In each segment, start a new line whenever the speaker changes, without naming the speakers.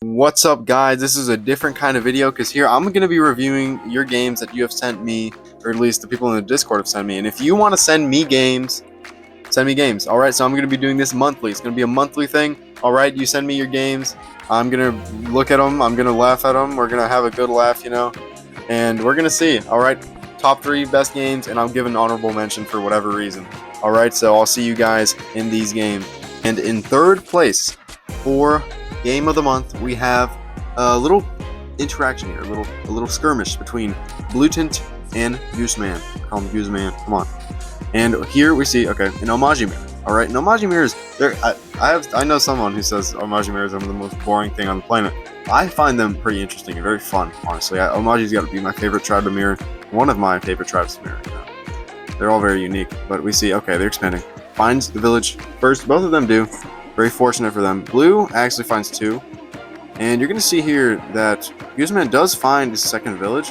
What's up, guys? This is a different kind of video because here I'm going to be reviewing your games that you have sent me, or at least the people in the Discord have sent me. And if you want to send me games, send me games. Alright, so I'm going to be doing this monthly. It's going to be a monthly thing. Alright, you send me your games. I'm going to look at them. I'm going to laugh at them. We're going to have a good laugh, and we're going to see. Alright, top 3 best games, and I'll give an honorable mention for whatever reason. Alright, so I'll see you guys in these games. And in third place for game of the month, we have a little interaction here, a little skirmish between Bluetint and Gooseman. Call him Gooseman. Come on. And here we see, okay, an Omaji mirror. All right, an Omaji mirrors. I know someone who says Omaji mirrors are the most boring thing on the planet. I find them pretty interesting and very fun, honestly. Omaji's got to be my favorite tribe to mirror. One of my favorite tribes to mirror. They're all very unique, but we see, okay, they're expanding. Finds the village first. Both of them do. Very fortunate for them. Blue actually finds 2. And you're going to see here that Gooseman does find his second village,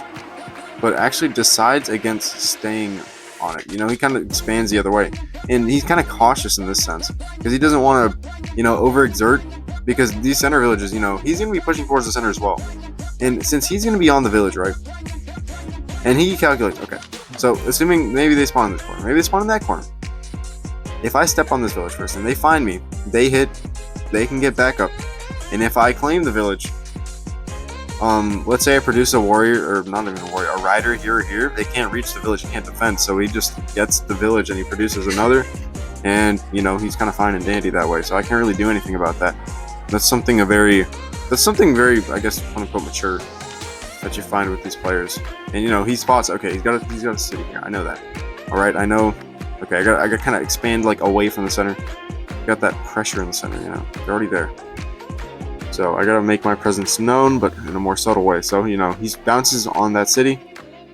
but actually decides against staying on it. He kind of expands the other way. And he's kind of cautious in this sense, because he doesn't want to, overexert, because these center villages, he's going to be pushing towards the center as well. And since he's going to be on the village, right? And he calculates, okay, so assuming maybe they spawn in this corner, maybe they spawn in that corner. If I step on this village first and they find me, they hit, they can get back up. And if I claim the village, let's say I produce a warrior, or not even a warrior, a rider here or here, they can't reach the village, he can't defend, so he just gets the village and he produces another, and, he's kind of fine and dandy that way, so I can't really do anything about that. That's something very, I guess, quote-unquote, mature that you find with these players. And, he spots, okay, he's got a city here, I know that. Alright, I know. Okay, I got kind of expand like away from the center. Got that pressure in the center, they're already there. So I gotta make my presence known, but in a more subtle way. So he bounces on that city,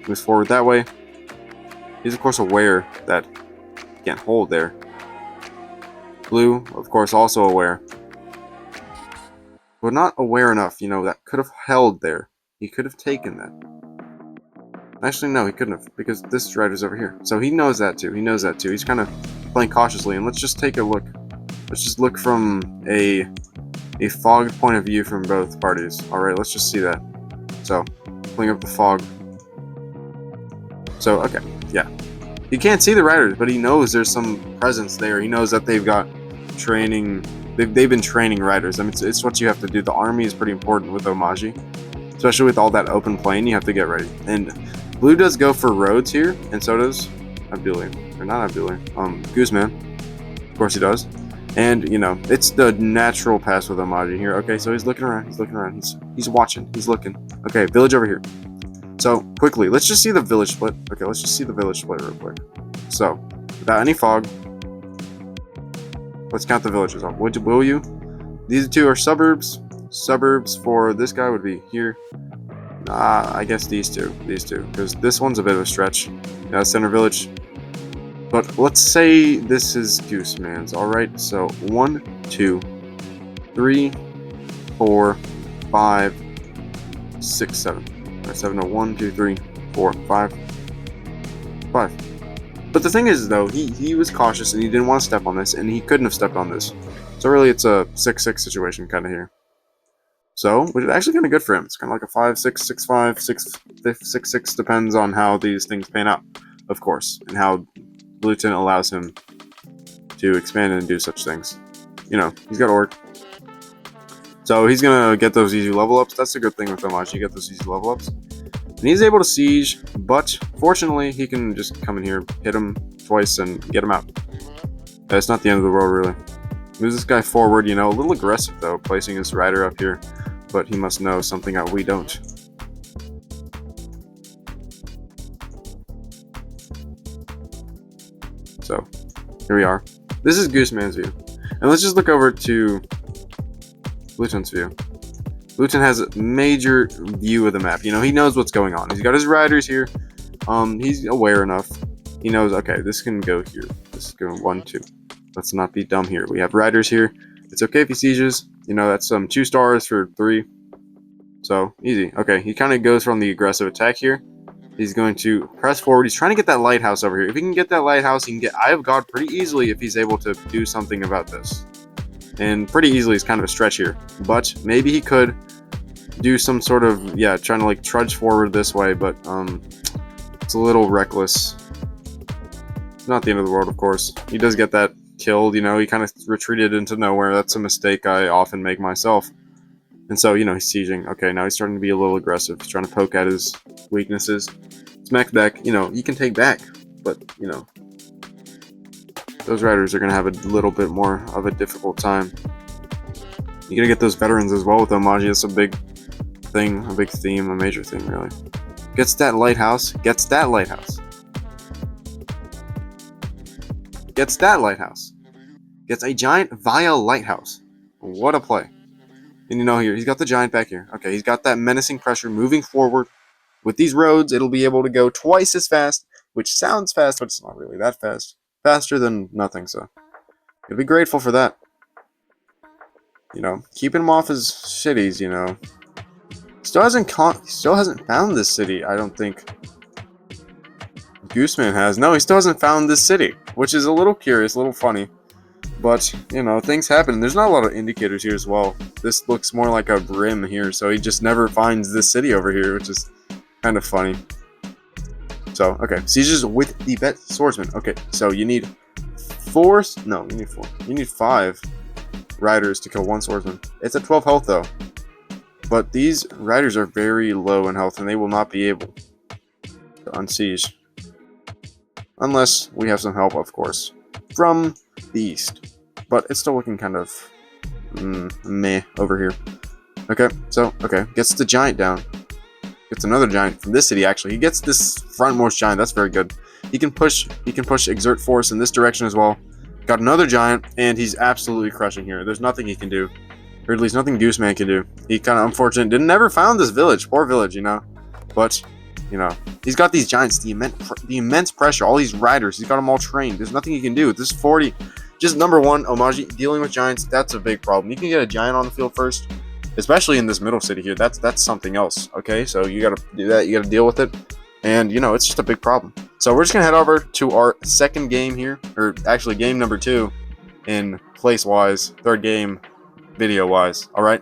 moves forward that way. He's of course aware that he can't hold there. Blue, of course, also aware, but not aware enough. That could have held there. He could have taken that. Actually, no, he couldn't have, because this rider's over here. So he knows that too. He's kind of playing cautiously, and let's just take a look. Let's just look from a fogged point of view from both parties. Alright, let's just see that. So, pulling up the fog. So, okay, yeah. He can't see the riders, but he knows there's some presence there. He knows that they've got training. They've been training riders. I mean, it's what you have to do. The army is pretty important with Omaji. Especially with all that open plain, you have to get ready. And Blue does go for roads here, and so does Abdulian. Or not Abdulian. Gooseman. Of course he does. And, it's the natural pass with Omaji here. Okay, so he's looking around. He's watching. He's looking. Okay, village over here. So, quickly, let's just see the village split. Okay, let's just see the village split real quick. So, without any fog, let's count the villages off. Will you? These two are suburbs. Suburbs for this guy would be here. I guess these two, because this one's a bit of a stretch. Center village. But let's say this is Gooseman's. Alright, so 1, 2, 3, 4, 5, 6, 7. Right, 7, 1, 2, 3, 4, 5. 5. But the thing is, though, he was cautious and he didn't want to step on this, and he couldn't have stepped on this. So really, it's a 6-6 situation kind of here. So, which is actually kind of good for him. It's kind of like a 5-6, 6-5, 6-6, depends on how these things pan out, of course, and how Bluetint allows him to expand and do such things. He's got Orc. So he's going to get those easy level ups. That's the good thing with Omaji. You get those easy level ups. And he's able to siege, but fortunately, he can just come in here, hit him twice, and get him out. It's not the end of the world, really. Moves this guy forward, a little aggressive, though, placing his rider up here. But he must know something that we don't. So, here we are. This is Gooseman's view. And let's just look over to Bluetint's view. Bluetint has a major view of the map. He knows what's going on. He's got his riders here. He's aware enough. He knows, okay, this can go here. This is going 1, 2. Let's not be dumb here. We have riders here. It's okay if he sieges. That's 2 stars for 3. So, easy. Okay, he kind of goes from the aggressive attack here. He's going to press forward. He's trying to get that lighthouse over here. If he can get that lighthouse, he can get Eye of God pretty easily if he's able to do something about this. and pretty easily is kind of a stretch here. But maybe he could do some sort of, yeah, trying to like trudge forward this way, but it's a little reckless. It's not the end of the world, of course. He does get that killed, you know, he kind of retreated into nowhere. That's a mistake I often make myself. And so, you know, he's sieging. Okay, now he's starting to be a little aggressive. He's trying to poke at his weaknesses. Smack back, you know, he can take back, but, you know, those riders are going to have a little bit more of a difficult time. You got to get those veterans as well with Omaji. That's a big thing, a big theme, a major thing, really. Gets that lighthouse, gets that lighthouse. Gets that lighthouse. Gets a giant via lighthouse. What a play. And you know, here, he's got the giant back here. Okay, he's got that menacing pressure moving forward. With these roads, it'll be able to go twice as fast, which sounds fast, but it's not really that fast. Faster than nothing, so you'll be grateful for that. You know, keeping him off his cities, you know. Still hasn't found this city, I don't think. Gooseman has. No, he still hasn't found this city, which is a little curious, a little funny. But, you know, things happen. There's not a lot of indicators here as well. This looks more like a brim here, so he just never finds this city over here, which is kind of funny. So, okay, sieges with the vet swordsman. Okay, so you need four. No, you need four. You need 5 riders to kill 1 swordsman. It's at 12 health, though. But these riders are very low in health, and they will not be able to unsiege. Unless we have some help, of course, from the east. But it's still looking kind of meh over here. Okay, so, okay, gets the giant down. Gets another giant from this city, actually. He gets this frontmost giant. That's very good. He can push exert force in this direction as well. Got another giant, and he's absolutely crushing here. There's nothing he can do. Or at least nothing Gooseman can do. He kind of unfortunate. Never found this village. Poor village, you know. But, you know, he's got these giants, the immense pressure, all these riders. He's got them all trained. There's nothing he can do. This is 40. Just number one, Omaji, dealing with giants, that's a big problem. You can get a giant on the field first. Especially in this middle city here, that's something else. Okay, so you gotta do that. You gotta deal with it, and you know it's just a big problem. So we're just gonna head over to our second game here, or actually game number 2, in place-wise, third game, video-wise. All right,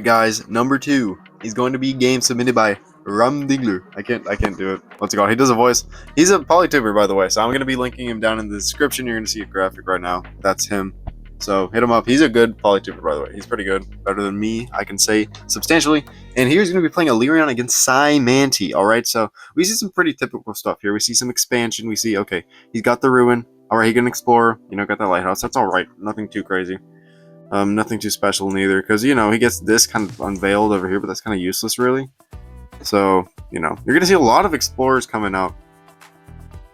guys. Number 2 is going to be game submitted by RAMDINGLER. I can't do it. What's it called? He does a voice. He's a Polytopia, by the way. So I'm gonna be linking him down in the description. You're gonna see a graphic right now. That's him. So hit him up. He's a good Polytopia, by the way. He's pretty good. Better than me, I can say substantially. And here's going to be playing Illyrian against Cymanti. Alright, so we see some pretty typical stuff here. We see some expansion. We see, okay, he's got the ruin. Alright, he can explore. You know, got that lighthouse. That's alright. Nothing too crazy. Nothing too special neither. Because, you know, he gets this kind of unveiled over here, but that's kind of useless, really. So, you know, you're going to see a lot of explorers coming out.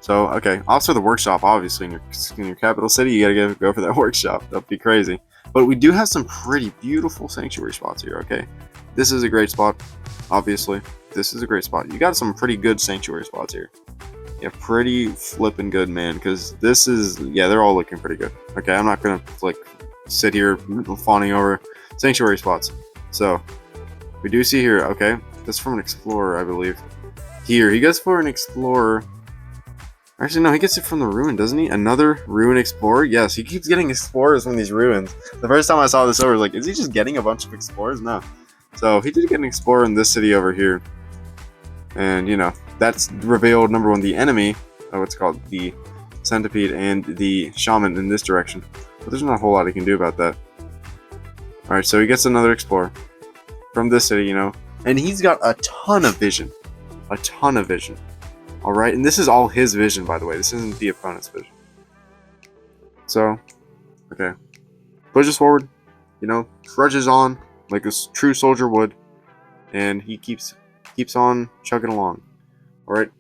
So, okay, also the workshop, obviously, in your capital city, you gotta go for that workshop. That'd be crazy. But we do have some pretty beautiful sanctuary spots here, okay? This is a great spot, obviously. This is a great spot. You got some pretty good sanctuary spots here. Yeah, pretty flippin' good, man, because this is, yeah, they're all looking pretty good. Okay, I'm not gonna, like, sit here fawning over sanctuary spots. So, we do see here, okay, that's from an explorer, I believe. Here, he goes for an explorer. Actually, no, he gets it from the ruin, doesn't he? Another ruin explorer? Yes, he keeps getting explorers from these ruins. The first time I saw this over, I was like, is he just getting a bunch of explorers? No. So, he did get an explorer in this city over here. And, you know, that's revealed, number 1, the enemy, what's it called, the centipede and the shaman in this direction. But there's not a whole lot he can do about that. Alright, so he gets another explorer from this city, you know. And he's got a ton of vision. A ton of vision. Alright, and this is all his vision, by the way. This isn't the opponent's vision. So, okay. Pushes forward, you know, trudges on like a true soldier would. And he keeps on chugging along. Alright.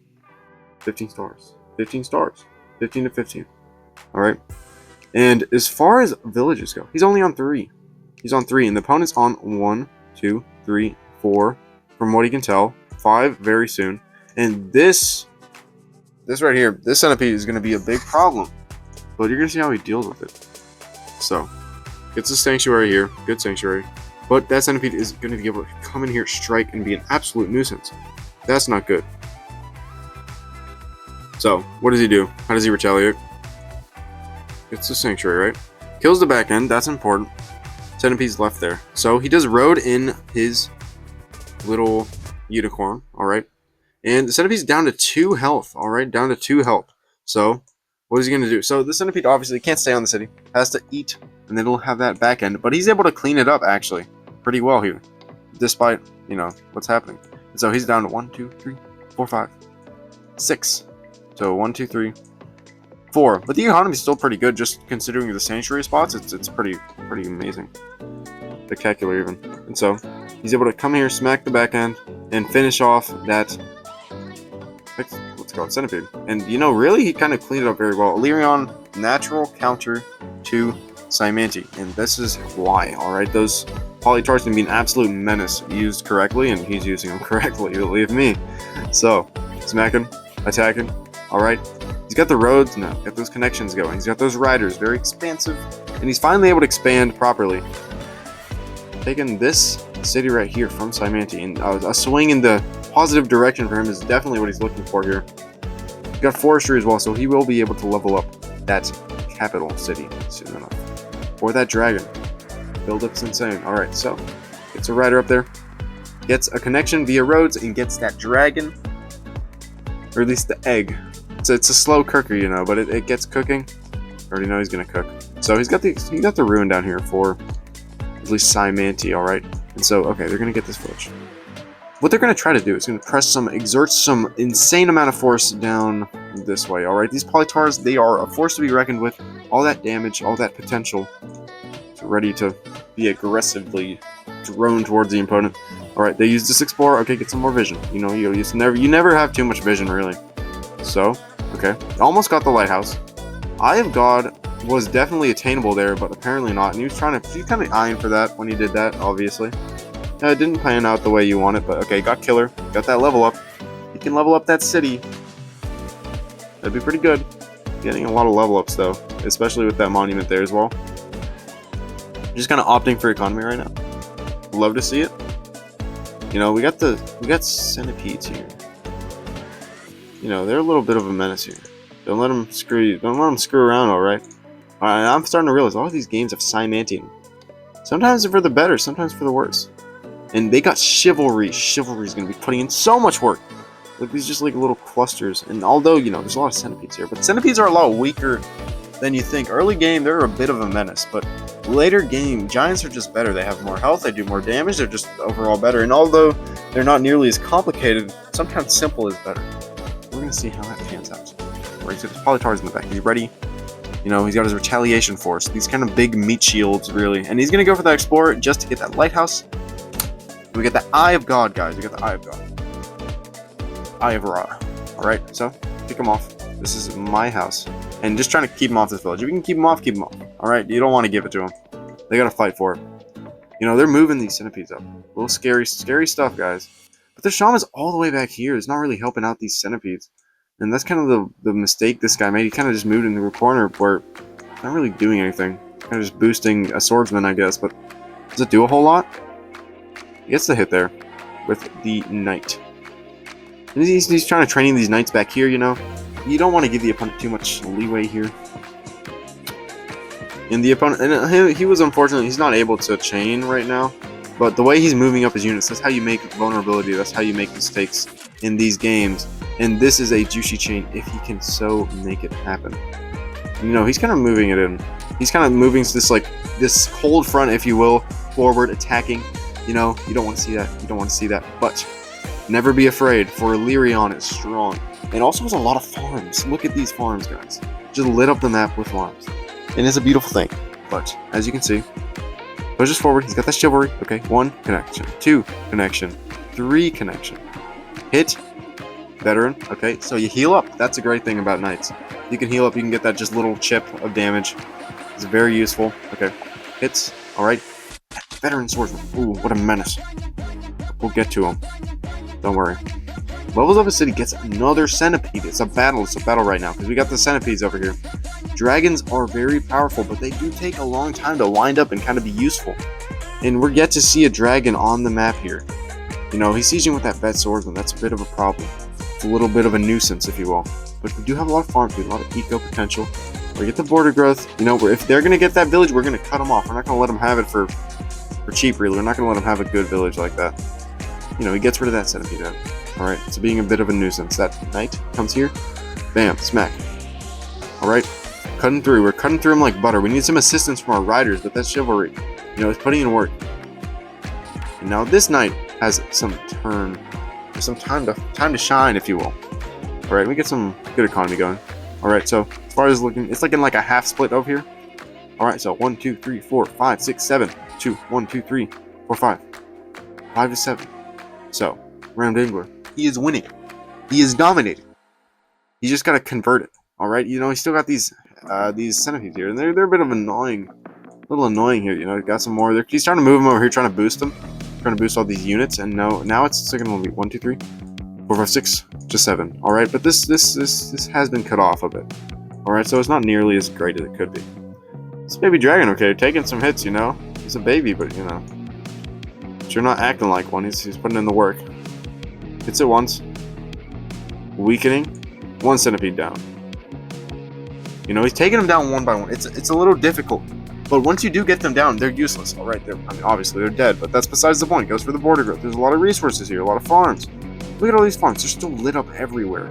15 stars. 15 stars. 15 to 15. Alright. And as far as villages go, he's only on 3. He's on 3, and the opponent's on 1, 2, 3, 4. From what he can tell. 5 very soon. And this right here, this centipede is going to be a big problem. But you're going to see how he deals with it. So, gets a sanctuary here. Good sanctuary. But that centipede is going to be able to come in here, strike, and be an absolute nuisance. That's not good. So, what does he do? How does he retaliate? Gets a sanctuary, right? Kills the back end. That's important. Centipede's left there. So he does road in his little unicorn. All right. And the centipede's down to 2 health. All right. Down to 2 health. So what is he going to do? So the centipede obviously can't stay on the city. Has to eat. And then it'll have that back end. But he's able to clean it up actually pretty well here. Despite, you know, what's happening. And so he's down to 1, 2, 3, 4, 5, 6. So 1, 2, 3, 4. But the economy's still pretty good, just considering the sanctuary spots. It's pretty amazing, spectacular even. And so he's able to come here, smack the back end, and finish off that. Let's go centipede. And you know, really, he kind of cleaned it up very well. Illyrian natural counter to Cymanti, and this is why. All right, those Polytars can be an absolute menace used correctly, and he's using them correctly. Believe me. So smacking, attacking. All right. He's got the roads now, got those connections going. He's got those riders, very expansive, and he's finally able to expand properly. Taking this city right here from Cymanti, and a swing in the positive direction for him is definitely what he's looking for here. He's got forestry as well, so he will be able to level up that capital city soon enough. For that dragon, build-up's insane. All right, so gets a rider up there, gets a connection via roads, and gets that dragon, or at least the egg. It's a slow cooker, you know, but it gets cooking. I already know he's gonna cook. So he got the ruin down here for at least Cymanti, all right. And so okay, they're gonna get this village. What they're gonna try to do is gonna exert some insane amount of force down this way, all right. These Polytars, they are a force to be reckoned with. All that damage, all that potential, ready to be aggressively drone towards the opponent. All right, they use this explorer. Okay, get some more vision. You know, you never have too much vision really. So. Okay, almost got the lighthouse. Eye of God was definitely attainable there, but apparently not. And he was kind of eyeing for that when he did that, obviously. It didn't pan out the way you want it, but okay, got killer. Got that level up. He can level up that city. That'd be pretty good. Getting a lot of level ups though, especially with that monument there as well. Just kind of opting for economy right now. Love to see it. You know, we got centipedes here. You know, they're a little bit of a menace here. Don't let them screw around, alright? Alright, I'm starting to realize all of these games have Cymanti in them. Sometimes for the better, sometimes for the worse. And they got chivalry. Chivalry's going to be putting in so much work. Look, these just like little clusters. And although, you know, there's a lot of centipedes here, but centipedes are a lot weaker than you think. Early game, they're a bit of a menace, but later game, giants are just better. They have more health, they do more damage, they're just overall better. And although they're not nearly as complicated, sometimes simple is better. We're going to see how that pans out. Right, so there's Polytars in the back. He's ready. You know, he's got his retaliation force. These kind of big meat shields, really. And he's going to go for that explorer just to get that lighthouse. And we get the Eye of God, guys. We got the Eye of God. Eye of Ra. Alright, so kick him off. This is my house. And just trying to keep him off this village. If you can keep him off, keep him off. Alright, you don't want to give it to him. They got to fight for it. You know, they're moving these centipedes up. A little scary stuff, guys. But the shaman's all the way back here. It's not really helping out these centipedes. And that's kind of the mistake this guy made. He kind of just moved into a corner where it's not really doing anything. Kind of just boosting a swordsman, I guess. But does it do a whole lot? He gets the hit there with the knight. And he's trying to train these knights back here, you know. You don't want to give the opponent too much leeway here. And the opponent, and he was unfortunately, he's not able to chain right now. But the way he's moving up his units, that's how you make vulnerability, that's how you make mistakes in these games. And this is a juicy chain if he can so make it happen. You know, he's kind of moving it in. He's kind of moving this cold front, if you will, forward, attacking. You know, you don't want to see that. You don't want to see that. But never be afraid, for Illyrian is strong. And also has a lot of farms. Look at these farms, guys. Just lit up the map with farms. And it's a beautiful thing. But, as you can see, pushes forward. He's got that chivalry. Okay, 1 connection, 2 connection, 3 connection. Hit. Veteran. Okay, so you heal up. That's a great thing about knights. You can heal up. You can get that just little chip of damage. It's very useful. Okay, hits. All right. Veteran swordsman. Ooh, what a menace. We'll get to him. Don't worry. Levels up a city, gets another centipede. It's a battle right now because we got the centipedes over here. Dragons are very powerful, but they do take a long time to wind up and kind of be useful. And we're yet to see a dragon on the map here. You know, he's sieging with that vet swordsman. That's a bit of a problem. It's a little bit of a nuisance, if you will. But we do have a lot of farms, a lot of eco potential. We get the border growth. You know, if they're gonna get that village, we're gonna cut them off. We're not gonna let them have it for cheap. Really, we're not gonna let them have a good village like that. You know, he gets rid of that centipede. All right, it's being a bit of a nuisance. That knight comes here, bam, smack. All right, cutting through. We're cutting through him like butter. We need some assistance from our riders, but that's chivalry. You know, it's putting in work. And now this knight has some time to shine, if you will. All right, we get some good economy going. All right, so as far as looking, it's looking like a half split over here. All right, so 1, 2, 3, 4, 5, 6, 7, 2, 1, 2, 3, 4, 5, 5 to 7. So RAMDINGLER, he is winning. He is dominating. He just gotta convert it. All right, you know, he's still got these centipedes here, and they're a bit of a little annoying here. You know, got some more. He's trying to move them over here, trying to boost them, trying to boost all these units, and now it's going to be 1, 2, 3, 4, 5, 6, just 7. All right, but this has been cut off a bit. All right, so it's not nearly as great as it could be. This baby dragon, okay, taking some hits. You know, he's a baby, but you know, you're not acting like one. He's putting in the work. Hits it once, weakening, 1 centipede down. You know, he's taking them down one by one. It's a little difficult. But once you do get them down, they're useless. All right, I mean, obviously they're dead, but that's besides the point. It goes for the border growth. There's a lot of resources here, a lot of farms. Look at all these farms. They're still lit up everywhere.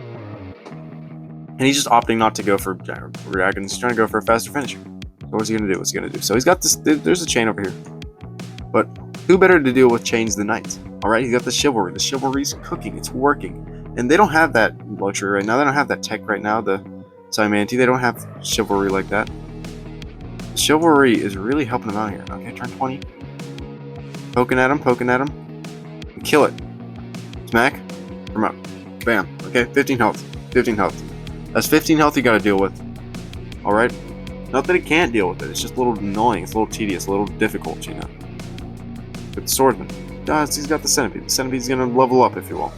And he's just opting not to go for dragons. He's trying to go for a faster finish. So what's he gonna do? What's he gonna do? So he's got this. There's a chain over here. But who better to deal with chains than knights? All right, he's got the chivalry. The chivalry's cooking. It's working. And they don't have that luxury right now. They don't have that tech right now. The Simanti, they don't have chivalry like that. Chivalry is really helping them out here. Okay, turn 20. Poking at him. Kill it. Smack. Come up. Bam. Okay, 15 health. 15 health. That's 15 health you gotta deal with. Alright? Not that it can't deal with it. It's just a little annoying. It's a little tedious. A little difficult, you know. But the swordsman. He's got the centipede. The centipede's gonna level up, if you will.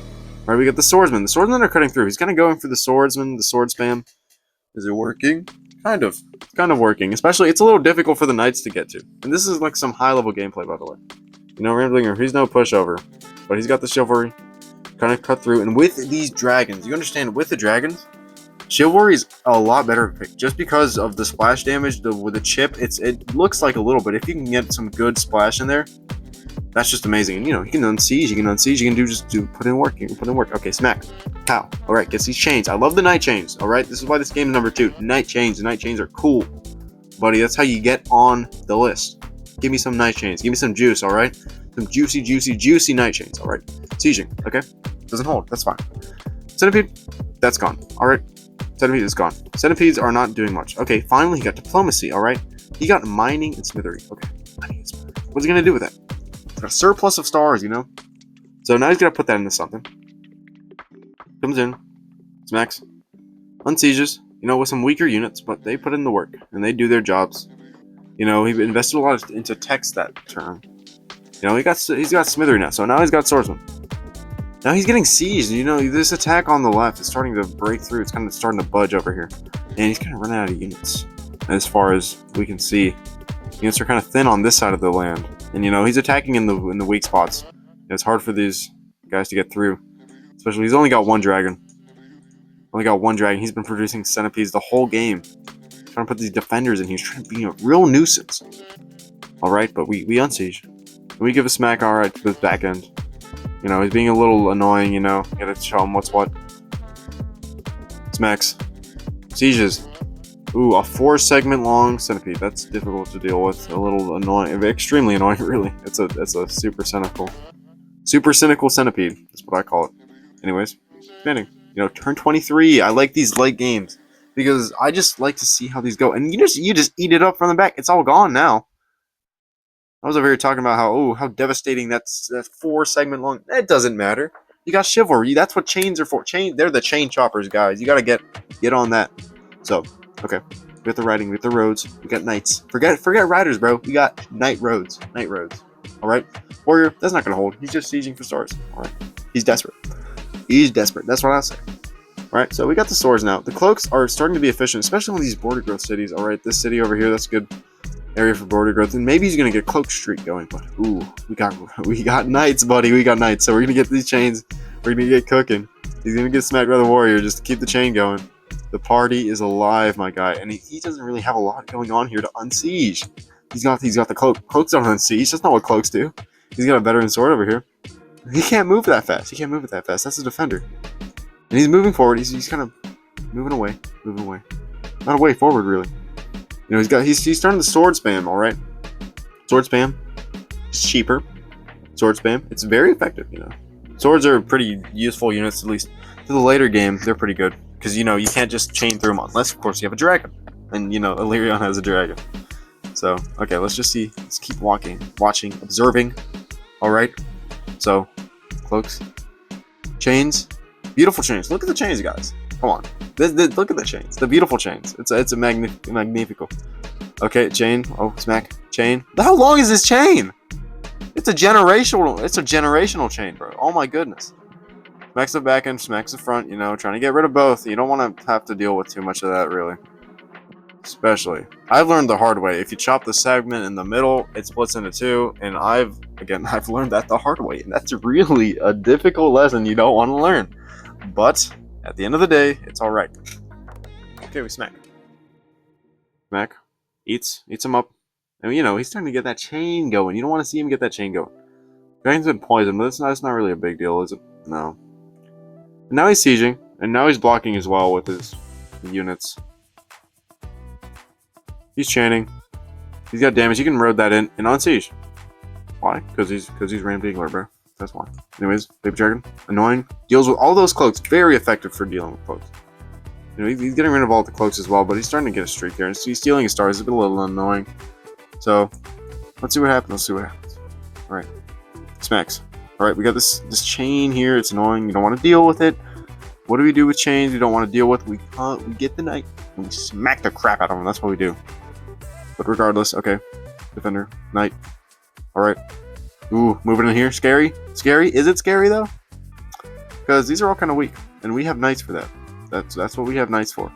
Alright, we got the swordsman. The swordsmen are cutting through. He's kind of going for the swordsman, the sword spam. Is it working? Kind of. It's kind of working. Especially, it's a little difficult for the knights to get to. And this is like some high-level gameplay, by the way. You know, RAMDINGLER, he's no pushover. But he's got the chivalry. Kind of cut through. And with these dragons, you understand, with the dragons, chivalry is a lot better pick. Just because of the splash damage with the chip, it looks like a little, but if you can get some good splash in there, that's just amazing. And you know, you can unsiege, you can put in work, Okay, smack. Pow. Alright, gets these chains. I love the night chains. Alright, this is why this game is number 2. Night chains. The night chains are cool. Buddy, that's how you get on the list. Give me some night chains. Give me some juice, alright? Some juicy night chains, alright? Sieging, okay? Doesn't hold, that's fine. Centipede, that's gone. Alright. Centipede is gone. Centipedes are not doing much. Okay, finally he got diplomacy, alright? He got mining and smithery. Okay, mining and smithery. What's he gonna do with that? He's got a surplus of stars, you know? So now he's gonna put that into something. Comes in, smacks, unsieges, you know, with some weaker units, but they put in the work, and they do their jobs. You know, he invested a lot into text that turn. You know, he's got smithery now, so now he's got swordsman. Now he's getting sieged. You know, this attack on the left is starting to break through. It's kind of starting to budge over here. And he's kind of running out of units. As far as we can see, units are kind of thin on this side of the land. And, you know, he's attacking in the weak spots. It's hard for these guys to get through. Especially, he's only got one dragon. He's been producing centipedes the whole game. He's trying to put these defenders in here. He's trying to be a real nuisance. Alright, but we unsiege. We give a smack, alright, to the back end. You know, he's being a little annoying, you know. You gotta show him what's what. Smacks. Sieges. Ooh, a 4-segment long centipede. That's difficult to deal with. A little annoying. Extremely annoying, really. It's a super cynical centipede. That's what I call it. Anyways, expanding. You know, turn 23. I like these late games. Because I just like to see how these go. And you just eat it up from the back. It's all gone now. I was over here talking about how devastating that 4-segment long. It doesn't matter. You got chivalry. That's what chains are for. They're the chain choppers, guys. You gotta get on that. So, okay. We got the riding. We got the roads. We got knights. Forget riders, bro. We got knight roads. All right. Warrior. That's not gonna hold. He's just sieging for stars. All right. He's desperate. That's what I say. All right. So we got the swords now. The cloaks are starting to be efficient, especially in these border growth cities. All right. This city over here. That's good area for border growth, and maybe he's gonna get cloak streak going, but ooh, we got knights, buddy. We got knights, so we're gonna get these chains. We're gonna get cooking. He's gonna get smacked by the warrior just to keep the chain going. The party is alive, my guy, and he doesn't really have a lot going on here to unsiege. He's got the cloak. Cloaks don't unsiege. That's not what cloaks do. He's got a veteran sword over here. He can't move that fast. He can't move it that fast. That's a defender, and he's moving forward. He's kind of moving away. Not away, forward really. You know, he's starting the sword spam. All right, sword spam. It's cheaper. Sword spam. It's very effective. You know, swords are pretty useful units, at least to the later game. They're pretty good because you know you can't just chain through them unless, of course, you have a dragon, and you know Illyrion has a dragon. So okay, let's just see. Let's keep watching, observing. All right. So cloaks, chains, beautiful chains. Look at the chains, guys. Come on. Look at the chains. The beautiful chains. It's a magnifico. Okay, chain. Oh, smack. Chain. How long is this chain? It's a generational chain, bro. Oh my goodness. Smacks the back end, smacks the front, you know, trying to get rid of both. You don't want to have to deal with too much of that, really. Especially. I've learned the hard way. If you chop the segment in the middle, it splits into two. And I've learned that the hard way. And that's really a difficult lesson you don't want to learn. But at the end of the day, it's alright. Okay, we smack. Smack. Eats him up. And you know, he's starting to get that chain going. You don't want to see him get that chain going. Dragon's been poisoned, but that's not really a big deal, is it? No. And now he's sieging, and now he's blocking as well with his units. He's chaining. He's got damage. He can road that in and unsiege. Why? Because he's RAMDINGLER, bro. That's why. Anyways, Baby Dragon, annoying. Deals with all those cloaks. Very effective for dealing with cloaks. You know, he's getting rid of all the cloaks as well, but he's starting to get a streak here. He's stealing his stars. It's a little annoying. So, let's see what happens. Alright. Smacks. Alright, we got this chain here. It's annoying. You don't want to deal with it. What do we do with chains we don't want to deal with? We get the knight and we smack the crap out of him. That's what we do. But regardless, okay. Defender. Knight. Alright. Ooh, moving in here. Scary? Scary? Is it scary though? Because these are all kind of weak. And we have knights for that. That's what we have knights for.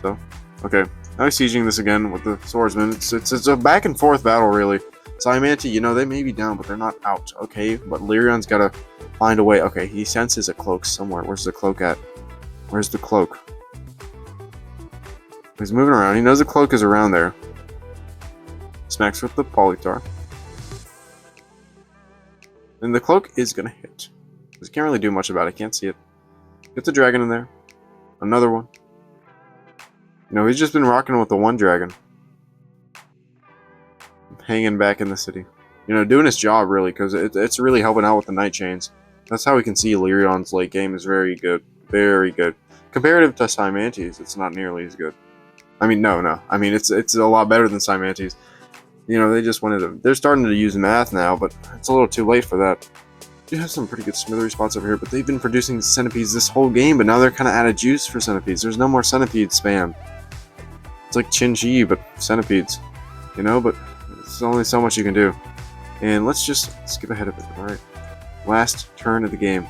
So, okay. Now he's sieging this again with the swordsman. It's a back and forth battle, really. Cymanti, you know, they may be down, but they're not out. Okay, but Lyrion's got to find a way. Okay, he senses a cloak somewhere. Where's the cloak at? Where's the cloak? He's moving around. He knows the cloak is around there. Smacks with the Polytopia. And the cloak is going to hit. He can't really do much about it. Can't see it. Get the dragon in there. Another one. You know, he's just been rocking with the one dragon. Hanging back in the city. You know, doing his job, really, because it's really helping out with the night chains. That's how we can see Lyrion's late game is very good. Very good. Comparative to Cymanti's, it's not nearly as good. I mean, no. I mean, it's a lot better than Cymanti's. You know, they're starting to use math now, but it's a little too late for that. They have some pretty good smithery spots over here, but they've been producing centipedes this whole game, but now they're kind of out of juice for centipedes. There's no more centipede spam. It's like Chin-Chi, but centipedes. You know, but there's only so much you can do. And let's just skip ahead of it, alright? Last turn of the game.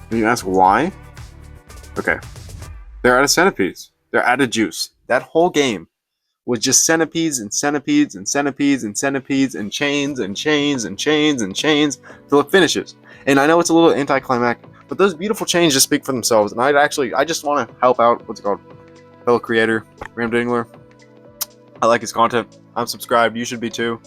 And you ask why? Okay. They're out of centipedes. They're out of juice. That whole game was just centipedes and centipedes and centipedes and centipedes and chains and chains and chains and chains till it finishes. And I know it's a little anticlimactic, but those beautiful chains just speak for themselves. And I just want to help out, what's it called? Fellow creator, RAMDINGLER. I like his content. I'm subscribed. You should be too.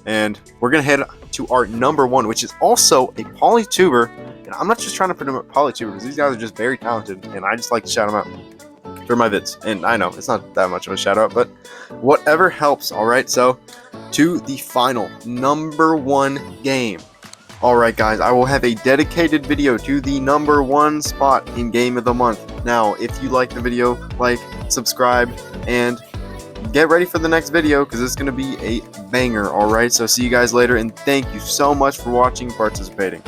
And we're going to head to our number one, which is also a Polytuber. And I'm not just trying to promote Polytubers. These guys are just very talented. And I just like to shout them out for my vids. And I know it's not that much of a shout out, but whatever helps. All right. So to the final number one game. All right, guys, I will have a dedicated video to the number one spot in Game of the Month. Now, if you like the video, like, subscribe, and get ready for the next video because it's going to be a banger. All right, so see you guys later, and thank you so much for watching and participating.